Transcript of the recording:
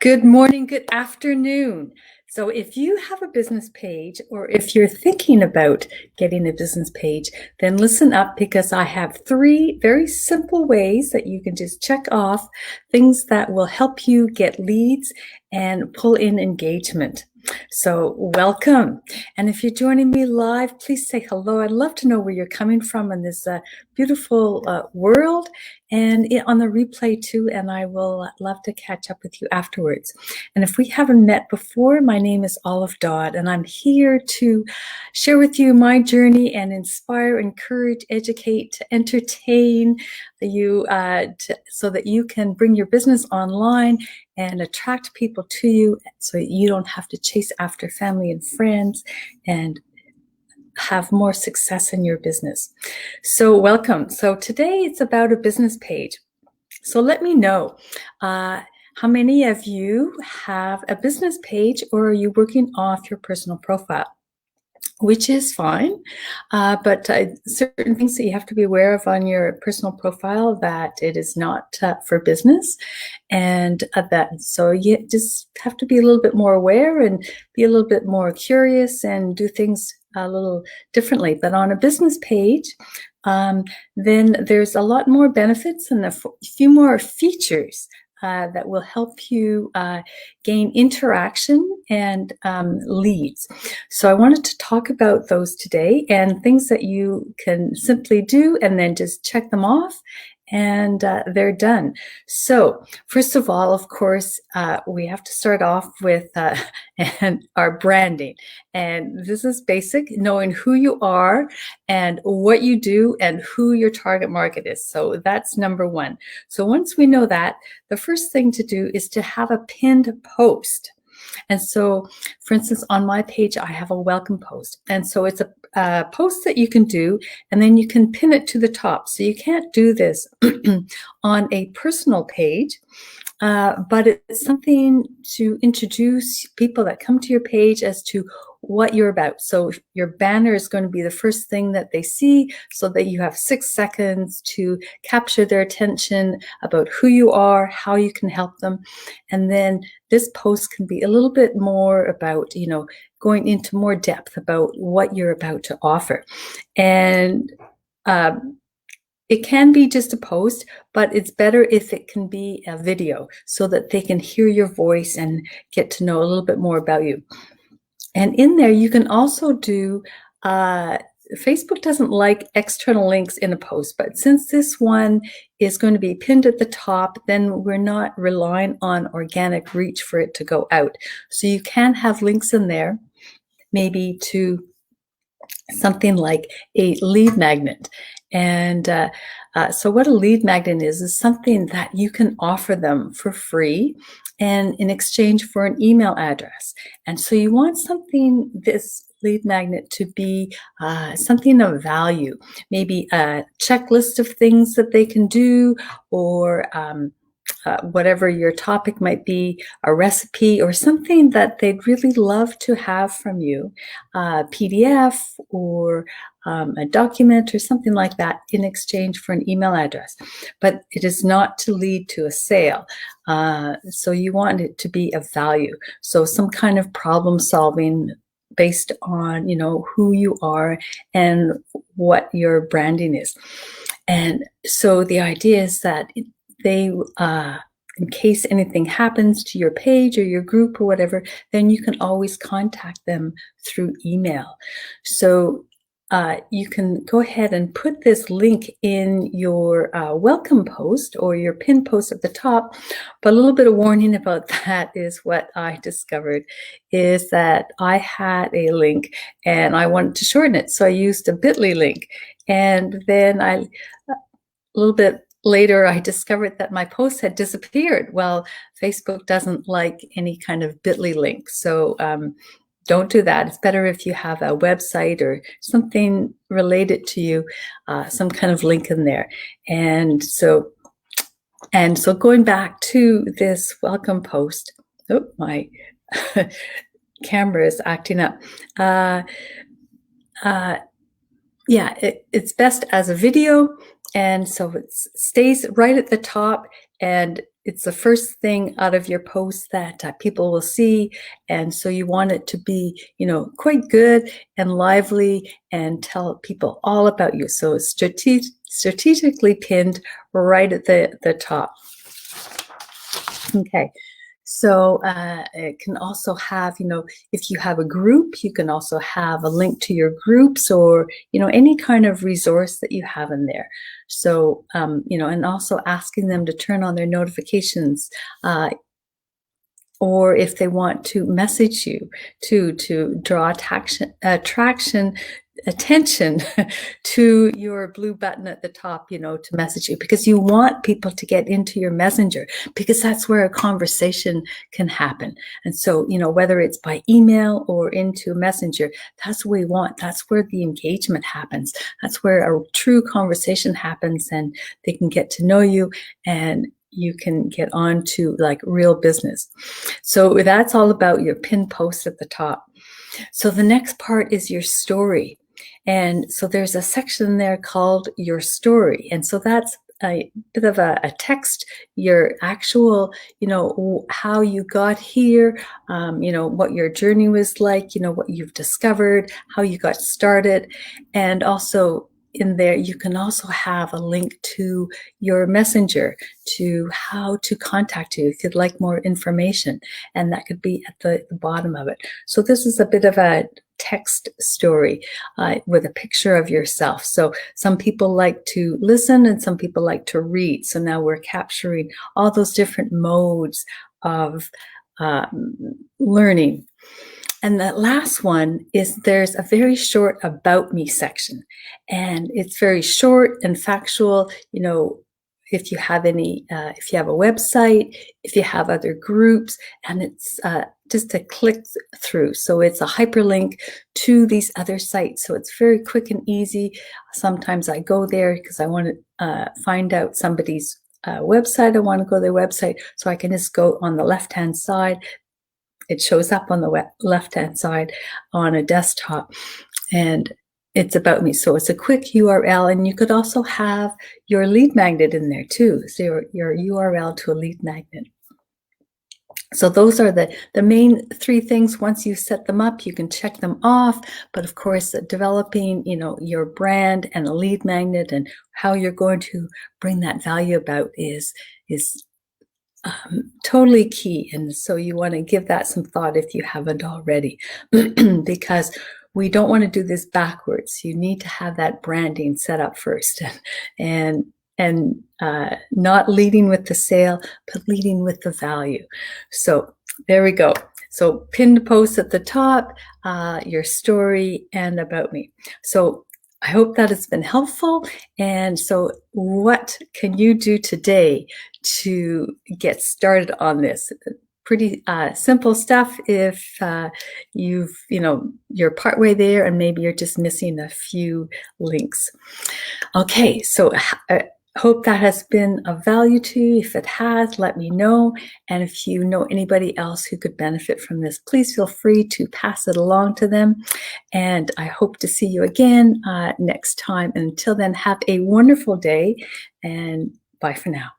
Good morning, good afternoon. So if you have a business page, or if you're thinking about getting a business page, then listen up, because I have 3 very simple ways that you can just check off things that will help you get leads and pull in engagement. So welcome. And if you're joining me live, please say hello. I'd love to know where you're coming from in this beautiful world, and on the replay too, and I will love to catch up with you afterwards. And if we haven't met before, my name is Dodd, and I'm here to share with you my journey and inspire, encourage, educate, entertain you so that you can bring your business online and attract people to you, so you don't have to chase after family and friends, and have more success in your business. So welcome. So today it's about a business page. So let me know how many of you have a business page, or are you working off your personal profile? Which is fine, but certain things that you have to be aware of on your personal profile, that it is not for business, and so you just have to be a little bit more aware and be a little bit more curious and do things a little differently. But on a business page, then there's a lot more benefits and a few more features that will help you gain interaction and leads. So I wanted to talk about those today, and things that you can simply do and then just check them off, and they're done. So first of all, of course, we have to start off with and our branding. And this is basic, knowing who you are and what you do and who your target market is. So that's number 1. So once we know that, the first thing to do is to have a pinned post. And so, for instance, on my page, I have a welcome post. And so it's a post that you can do, and then you can pin it to the top. So you can't do this on a personal page, but it's something to introduce people that come to your page as to what you're about. So your banner is going to be the first thing that they see, so that you have 6 seconds to capture their attention about who you are, how you can help them. And then this post can be a little bit more about, going into more depth about what you're about to offer. And it can be just a post, but it's better if it can be a video, so that they can hear your voice and get to know a little bit more about you. And in there, you can also do, Facebook doesn't like external links in a post, but since this one is going to be pinned at the top, then we're not relying on organic reach for it to go out. So you can have links in there, maybe to something like a lead magnet. And so what a lead magnet is something that you can offer them for free, and in exchange for an email address. And so you want this lead magnet to be something of value, maybe a checklist of things that they can do, or whatever your topic might be, a recipe or something that they'd really love to have from you, PDF or a document or something like that, in exchange for an email address. But it is not to lead to a sale. So you want it to be of value. So some kind of problem solving based on, who you are and what your branding is. And so the idea is that they, in case anything happens to your page or your group or whatever, then you can always contact them through email. So you can go ahead and put this link in your welcome post or your pin post at the top. But a little bit of warning about that is what I discovered is that I had a link and I wanted to shorten it. So I used a bit.ly link. And then a little bit later, I discovered that my post had disappeared. Well, Facebook doesn't like any kind of bit.ly link. So don't do that. It's better if you have a website or something related to you, some kind of link in there. And so going back to this welcome post, oh, my camera is acting up. Yeah, it's best as a video. And so it stays right at the top, and it's the first thing out of your post that people will see. And so you want it to be, quite good and lively and tell people all about you. So it's strategically pinned right at the top. Okay. So it can also have, if you have a group, you can also have a link to your groups or, any kind of resource that you have in there. So, and also asking them to turn on their notifications, or if they want to message you to draw attention to your blue button at the top, to message you, because you want people to get into your messenger, because that's where a conversation can happen. And so, whether it's by email or into messenger, that's what we want. That's where the engagement happens. That's where a true conversation happens, and they can get to know you, and you can get on to like real business. So that's all about your pinned post at the top. So the next part is your story. And so there's a section there called your story. And so that's a bit of a text, your actual, how you got here, what your journey was like, what you've discovered, how you got started. And also in there, you can also have a link to your messenger, to how to contact you if you'd like more information. And that could be at the bottom of it. So this is a bit of a text story with a picture of yourself. So some people like to listen and some people like to read. So now we're capturing all those different modes of learning. And the last one is there's a very short about me section, and it's very short and factual. If you have if you have a website, if you have other groups, and it's just a click through. So it's a hyperlink to these other sites. So it's very quick and easy. Sometimes I go there because I want to find out somebody's website. I want to go to their website, so I can just go on the left-hand side. It shows up on the left-hand side on a desktop, and it's about me. So it's a quick URL, and you could also have your lead magnet in there too. So your URL to a lead magnet. So those are the main three things. Once you set them up, you can check them off. But of course, developing, your brand and a lead magnet and how you're going to bring that value about is totally key. And so you want to give that some thought if you haven't already, because we don't want to do this backwards. You need to have that branding set up first, and not leading with the sale, but leading with the value. So there we go. So pinned post at the top, your story, and about me. So I hope that has been helpful. And so what can you do today to get started on this? Pretty simple stuff if you're partway there and maybe you're just missing a few links. Okay, so I hope that has been of value to you. If it has, let me know. And if you know anybody else who could benefit from this, please feel free to pass it along to them. And I hope to see you again next time. And until then, have a wonderful day, and bye for now.